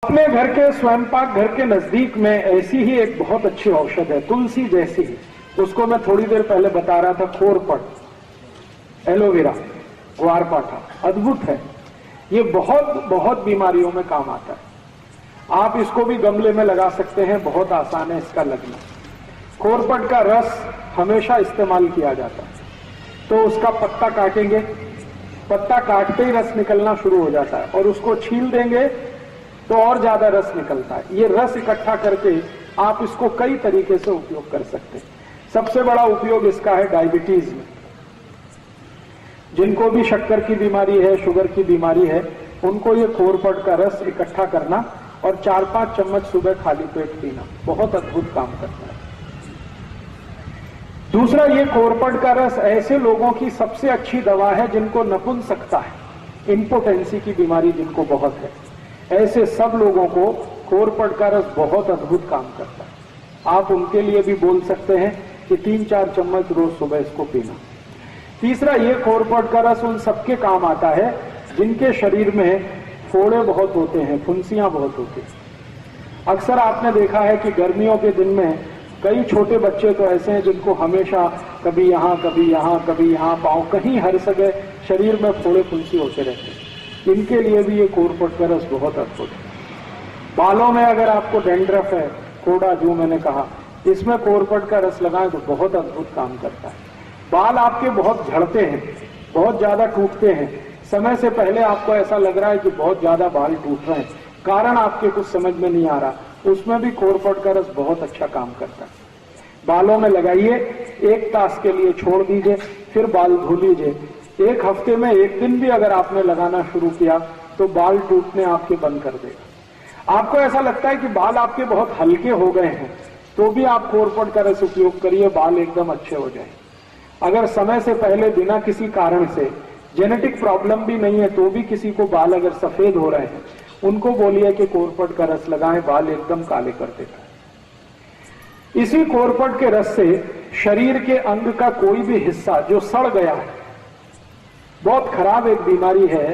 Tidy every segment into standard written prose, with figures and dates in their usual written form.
अपने घर के स्वयंपाक घर के नजदीक में ऐसी ही एक बहुत अच्छी औषध है, तुलसी जैसी ही। उसको मैं थोड़ी देर पहले बता रहा था, खोरपट, एलोवेरा, ग्वारपाठा, अद्भुत है। ये बहुत बहुत बीमारियों में काम आता है। आप इसको भी गमले में लगा सकते हैं, बहुत आसान है इसका लगना। खोरपट का रस हमेशा इस्तेमाल किया जाता है। तो उसका पत्ता काटेंगे, पत्ता काटते ही रस निकलना शुरू हो जाता है, और उसको छील देंगे तो और ज्यादा रस निकलता है। ये रस इकट्ठा करके आप इसको कई तरीके से उपयोग कर सकते हैं। सबसे बड़ा उपयोग इसका है डायबिटीज में। जिनको भी शक्कर की बीमारी है, शुगर की बीमारी है, उनको ये खोरपट का रस इकट्ठा करना और 4-5 चम्मच सुबह खाली पेट पीना बहुत अद्भुत काम करता है। दूसरा, ये खोरपट का रस ऐसे लोगों की सबसे अच्छी दवा है जिनको नपुंसकता है, इंपोटेंसी की बीमारी जिनको बहुत है। ऐसे सब लोगों को खोरपट का रस बहुत अद्भुत काम करता है। आप उनके लिए भी बोल सकते हैं कि 3-4 चम्मच रोज सुबह इसको पीना। तीसरा, ये खोरपट का रस उन सबके काम आता है जिनके शरीर में फोड़े बहुत होते हैं, फुंसियां बहुत होती हैं। अक्सर आपने देखा है कि गर्मियों के दिन में कई छोटे बच्चे तो ऐसे हैं जिनको हमेशा कभी यहां कभी यहां कभी यहां, पांव कहीं हर जगह शरीर में फोड़े फुंसी होते रहते हैं। इनके लिए भी ये खोरपट का रस बहुत अद्भुत है। बालों में अगर आपको डेंड्रफ है, कोड़ा जो मैंने कहा, इसमें खोरपट का रस लगाएं तो बहुत अद्भुत काम करता है। बाल आपके बहुत झड़ते हैं, बहुत ज्यादा टूटते हैं, समय से पहले आपको ऐसा लग रहा है कि बहुत ज्यादा बाल टूट रहे हैं, कारण आपके कुछ समझ में नहीं आ रहा, उसमें भी खोरपट का रस बहुत अच्छा काम करता है। बालों में लगाइए, 1 तास के लिए छोड़ दीजिए, फिर बाल धो लीजिए। 1 हफ्ते में 1 दिन भी अगर आपने लगाना शुरू किया तो बाल टूटने आपके बंद कर देगा। आपको ऐसा लगता है कि बाल आपके बहुत हल्के हो गए हैं, तो भी आप खोरपट का रस उपयोग करिए, बाल एकदम अच्छे हो जाए। अगर समय से पहले बिना किसी कारण से, जेनेटिक प्रॉब्लम भी नहीं है, तो भी किसी को बाल अगर सफेद हो रहे हैं, उनको बोलिए कि खोरपट का रस लगाएं, बाल एकदम काले कर देता है। इसी खोरपट के रस से शरीर के अंग का कोई भी हिस्सा जो सड़ गया है, बहुत खराब एक बीमारी है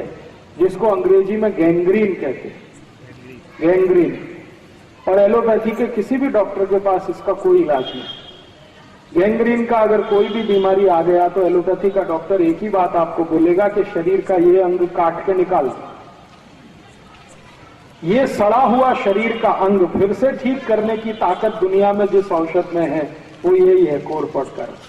जिसको अंग्रेजी में गैंग्रीन कहते हैं, गैंग्रीन, और एलोपैथी के किसी भी डॉक्टर के पास इसका कोई इलाज नहीं। गैंग्रीन का अगर कोई भी बीमारी आ गया तो एलोपैथी का डॉक्टर एक ही बात आपको बोलेगा कि शरीर का ये अंग काट के निकाल। ये सड़ा हुआ शरीर का अंग फिर से ठीक करने की ताकत दुनिया में जिस औषध में है वो यही है, खोरपट का रस।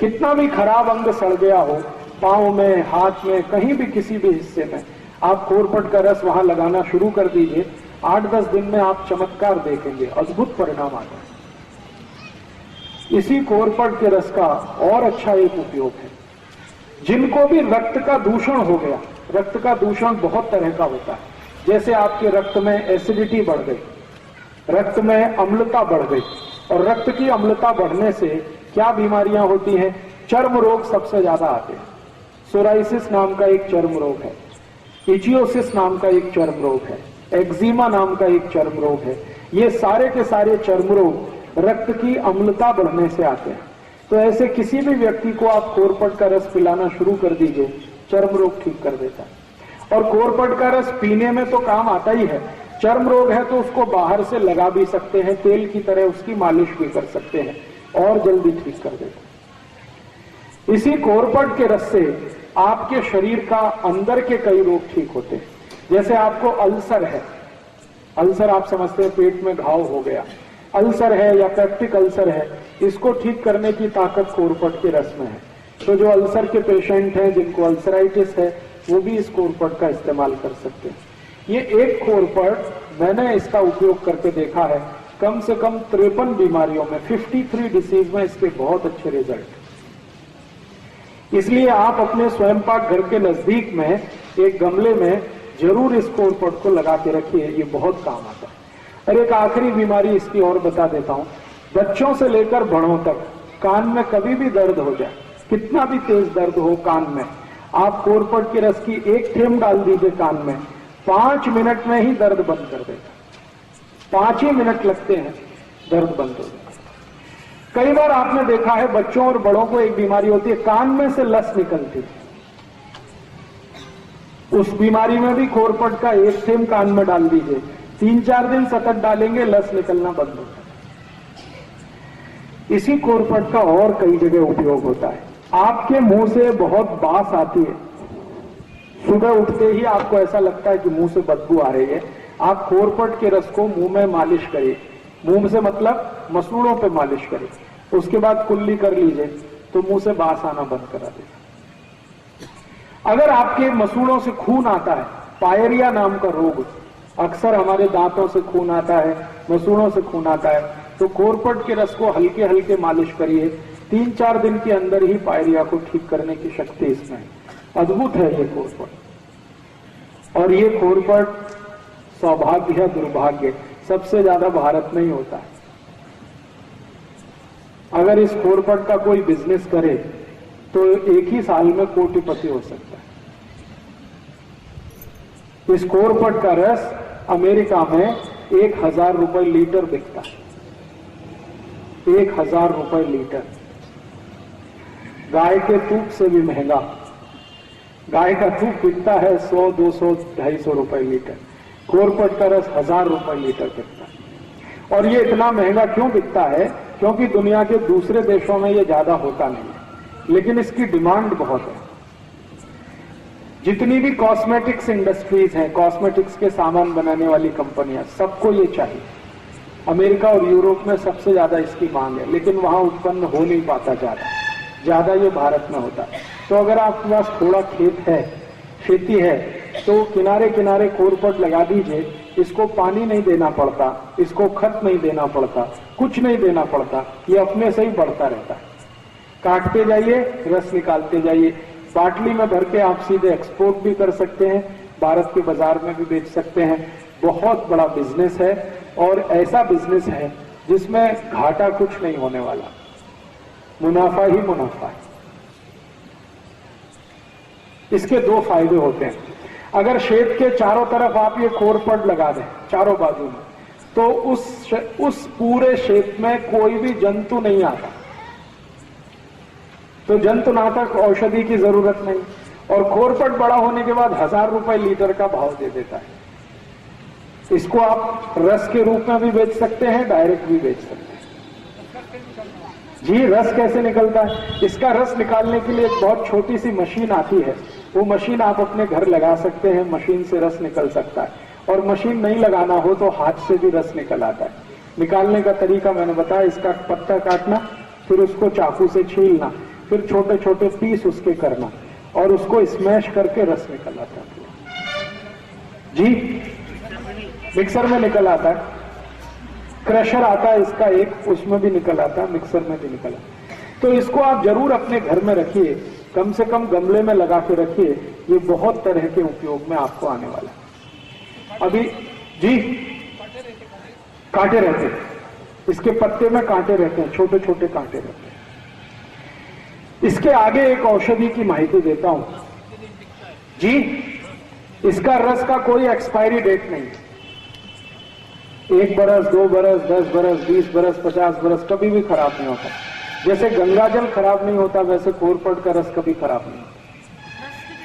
कितना भी खराब अंग सड़ गया हो, पांव में, हाथ में, कहीं भी किसी भी हिस्से में, आप खोरपट का रस वहां लगाना शुरू कर दीजिए। 8-10 दिन में आप चमत्कार देखेंगे, अद्भुत परिणाम आता है। इसी खोरपट के रस का और अच्छा एक उपयोग है, जिनको भी रक्त का दूषण हो गया, रक्त का दूषण बहुत तरह का होता है, जैसे आपके रक्त में एसिडिटी बढ़ गई, रक्त में अम्लता बढ़ गई, और रक्त की अम्लता बढ़ने से क्या बीमारियां होती हैं? चर्म रोग सबसे ज्यादा आते हैं। सोराइसिस नाम का एक चर्म रोग है, इचियोसिस नाम का एक चर्म रोग है, एक्जिमा नाम का एक चर्म रोग है। ये सारे के सारे चर्म रोग रक्त की अम्लता बढ़ने से आते हैं। तो ऐसे किसी भी व्यक्ति को आप खोरपट का रस पिलाना शुरू कर दीजिए, चर्म रोग ठीक कर देता है। और खोरपट का रस पीने में तो काम आता ही है, चर्म रोग है तो उसको बाहर से लगा भी सकते हैं, तेल की तरह उसकी मालिश भी कर सकते हैं और जल्दी ठीक कर देता है। इसी खोरपट के रस से आपके शरीर का अंदर के कई रोग ठीक होते हैं। जैसे आपको अल्सर है, अल्सर आप समझते हैं पेट में घाव हो गया, अल्सर है या पेप्टिक अल्सर है, इसको ठीक करने की ताकत खोरपट के रस में है। तो जो अल्सर के पेशेंट हैं, जिनको अल्सराइटिस है, वो भी इस खोरपट का इस्तेमाल कर सकते हैं। ये एक खोरपट मैंने इसका उपयोग करके देखा है, कम से कम 53 बीमारियों में, 53 डिसीज में इसके बहुत अच्छे रिजल्ट। इसलिए आप अपने स्वयंपाक घर के नजदीक में एक गमले में जरूर इस खोरपट को लगा के रखिए, ये बहुत काम आता है। और एक आखिरी बीमारी इसकी और बता देता हूं, बच्चों से लेकर बड़ों तक कान में कभी भी दर्द हो जाए, कितना भी तेज दर्द हो कान में, आप खोरपट के रस की 1 थेंब डाल दीजिए कान में, 5 मिनट में ही दर्द बंद कर देगा। 5 ही मिनट लगते हैं, दर्द बंद हो जाएगा। कई बार आपने देखा है बच्चों और बड़ों को एक बीमारी होती है, कान में से लस निकलती है। उस बीमारी में भी खोरपट का 1 थेंब कान में डाल दीजिए, 3-4 दिन सतत डालेंगे, लस निकलना बंद होता है। इसी कोरपट का और कई जगह उपयोग होता है। आपके मुंह से बहुत बास आती है, सुबह उठते ही आपको ऐसा लगता है कि मुंह से बदबू आ रही है, आप कोरपट के रस को मुंह में मालिश करिए। मुंह से मतलब मसूड़ों पे मालिश करिए, उसके बाद कुल्ली कर लीजिए तो मुंह से बास आना बंद करा देगा। अगर आपके मसूड़ों से खून आता है, पायरिया नाम का रोग, अक्सर हमारे दांतों से खून आता है, मसूड़ों से खून आता है, तो कोरपट के रस को हल्के हल्के मालिश करिए। 3-4 दिन के अंदर ही पायरिया को ठीक करने की शक्ति इसमें है। अद्भुत है ये कोरपट। और ये कोरपट सौभाग्य है दुर्भाग्य सबसे ज्यादा भारत में ही होता है। अगर इस कोरपट का कोई बिजनेस करे तो एक ही साल में कोटिपति हो सकता है। इस कोरपट का रस अमेरिका में 1000 रुपए लीटर बिकता है। 1000 रुपए लीटर। गाय के दूध से भी महंगा। गाय का दूध बिकता है 100, 200, 250 रुपए लीटर। कोरपट का रस 1000 रुपए लीटर बिकता है। और ये इतना महंगा क्यों बिकता है? क्योंकि दुनिया के दूसरे देशों में ये ज्यादा होता नहीं है, लेकिन इसकी डिमांड बहुत है। जितनी भी कॉस्मेटिक्स इंडस्ट्रीज हैं, कॉस्मेटिक्स के सामान बनाने वाली कंपनियां, सबको ये चाहिए। अमेरिका और यूरोप में सबसे ज्यादा इसकी मांग है, लेकिन वहां उत्पन्न हो नहीं पाता ज्यादा ये भारत में होता है। तो अगर आपके पास थोड़ा खेत है, खेती है, तो किनारे किनारे कोरपट लगा दीजिए। इसको पानी नहीं देना पड़ता, इसको खत नहीं देना पड़ता, कुछ नहीं देना पड़ता, ये अपने से ही बढ़ता रहता है। काटते जाइए, रस निकालते जाइए। बाटली में भर के आप सीधे एक्सपोर्ट भी कर सकते हैं, भारत के बाजार में भी बेच सकते हैं। बहुत बड़ा बिजनेस है और ऐसा बिजनेस है जिसमें घाटा कुछ नहीं होने वाला, मुनाफा ही मुनाफा है। इसके 2 फायदे होते हैं। अगर खेत के चारों तरफ आप ये कोरपट लगा दें, चारों बाजू में, तो उस पूरे खेत में कोई भी जंतु नहीं आता, तो जंतुनाशक औषधि की जरूरत नहीं। और कोरपट बड़ा होने के बाद 1000 रुपए लीटर का भाव दे देता है। इसको आप रस के रूप में भी बेच सकते हैं, डायरेक्ट भी बेच सकते हैं। जी, रस कैसे निकलता है? इसका रस निकालने के लिए एक बहुत छोटी सी मशीन आती है। वो मशीन आप अपने घर लगा सकते हैं, मशीन से रस निकल सकता है। और मशीन नहीं लगाना हो तो हाथ से भी रस निकल आता है। निकालने का तरीका मैंने बताया, इसका पत्ता काटना, फिर उसको चाकू से छीलना, फिर छोटे छोटे पीस उसके करना और उसको स्मैश करके रस निकल आता है। जी, मिक्सर में निकल आता है। क्रशर आता है इसका एक, उसमें भी निकल आता है, मिक्सर में भी निकल आता है। तो इसको आप जरूर अपने घर में रखिए, कम से कम गमले में लगा के रखिए। ये बहुत तरह के उपयोग में आपको आने वाला है। अभी जी, कांटे रहते हैं, इसके पत्ते में कांटे रहते हैं, छोटे छोटे कांटे रहते हैं। इसके आगे एक औषधि की माहिती देता हूं जी। इसका रस का कोई एक्सपायरी डेट नहीं। 1 बरस, 2 बरस, 10 बरस, 20 बरस, 50 बरस कभी भी खराब नहीं होता। जैसे गंगाजल खराब नहीं होता, वैसे कोरपट का रस कभी खराब नहीं होता।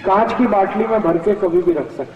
कांच की बाटली में भर के कभी भी रख सकते हैं।